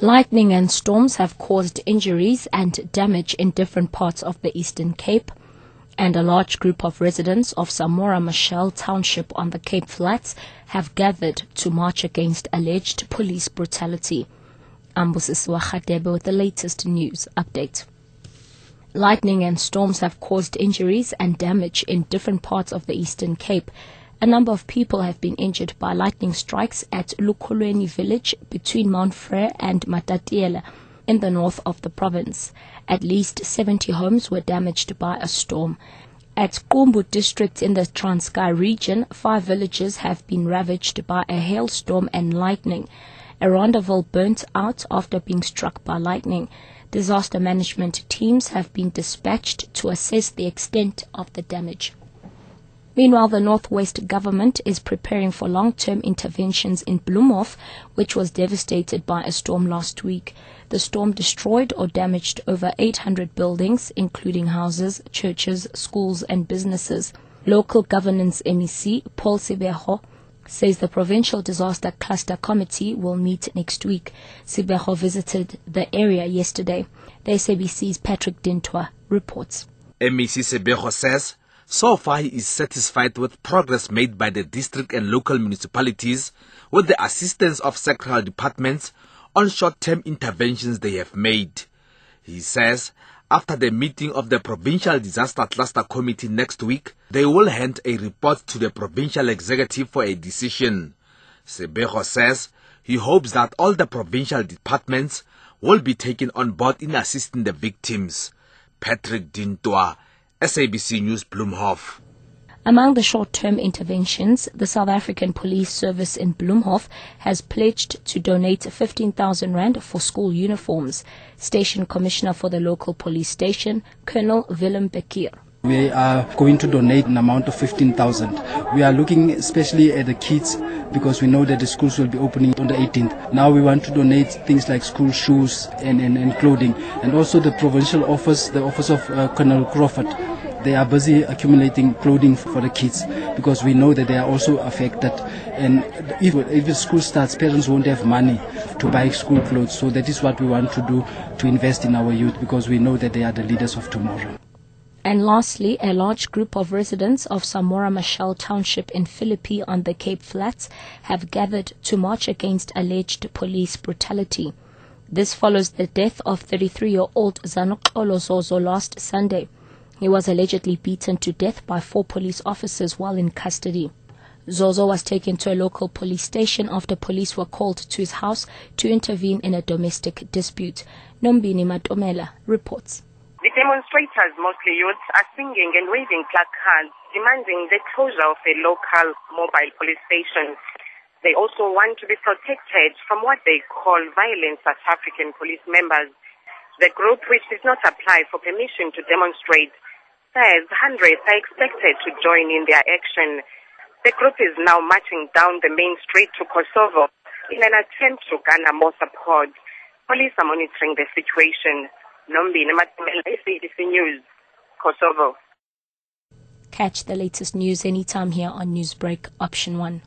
Lightning and storms have caused injuries and damage in different parts of the Eastern Cape, and a large group of residents of Samora Machel Township on the Cape Flats have gathered to march against alleged police brutality. Ambusisiwa Khadebe with the latest news update. Lightning and storms have caused injuries and damage in different parts of the Eastern Cape. A number of people have been injured by lightning strikes at Lukholweni village between Mount Frere and Matatiele in the north of the province. At least 70 homes were damaged by a storm. At Qumbu district in the Transkei region, 5 villages have been ravaged by a hailstorm and lightning. A rendezvous burnt out after being struck by lightning. Disaster management teams have been dispatched to assess the extent of the damage. Meanwhile, the Northwest government is preparing for long-term interventions in Bloemhof, which was devastated by a storm last week. The storm destroyed or damaged over 800 buildings, including houses, churches, schools and businesses. Local Governance MEC Paul Sibeho says the Provincial Disaster Cluster Committee will meet next week. Sibeho visited the area yesterday. The SABC's Patrick Dintwa reports. MEC Sibeho says so far he is satisfied with progress made by the district and local municipalities with the assistance of sectoral departments on short-term interventions they have made. He says after the meeting of the Provincial Disaster Cluster Committee next week, they will hand a report to the Provincial Executive for a decision. Sibeho says he hopes that all the provincial departments will be taken on board in assisting the victims. Patrick Dintwa, SABC News, Bloemhof. Among the short-term interventions, the South African Police Service in Bloemhof has pledged to donate 15,000 rand for school uniforms. Station Commissioner for the local police station, Colonel Willem Bekir. We are going to donate an amount of 15,000. We are looking especially at the kids because we know that the schools will be opening on the 18th. Now we want to donate things like school shoes and clothing. And also the provincial office, the office of Colonel Crawford, they are busy accumulating clothing for the kids because we know that they are also affected. And if the school starts, parents won't have money to buy school clothes. So that is what we want to do, to invest in our youth because we know that they are the leaders of tomorrow. And lastly, a large group of residents of Samora Machel Township in Philippi on the Cape Flats have gathered to march against alleged police brutality. This follows the death of 33-year-old Zanuxolo Zozo last Sunday. He was allegedly beaten to death by 4 police officers while in custody. Zozo was taken to a local police station after police were called to his house to intervene in a domestic dispute. Nombini Matomela reports. The demonstrators, mostly youths, are singing and waving placards demanding the closure of a local mobile police station. They also want to be protected from what they call violent South African police members. The group, which did not apply for permission to demonstrate, says hundreds are expected to join in their action. The group is now marching down the main street to Kosovo in an attempt to garner more support. Police are monitoring the situation. Nombini Matomela, SABC News, Kosovo. Catch the latest news anytime here on Newsbreak Option 1.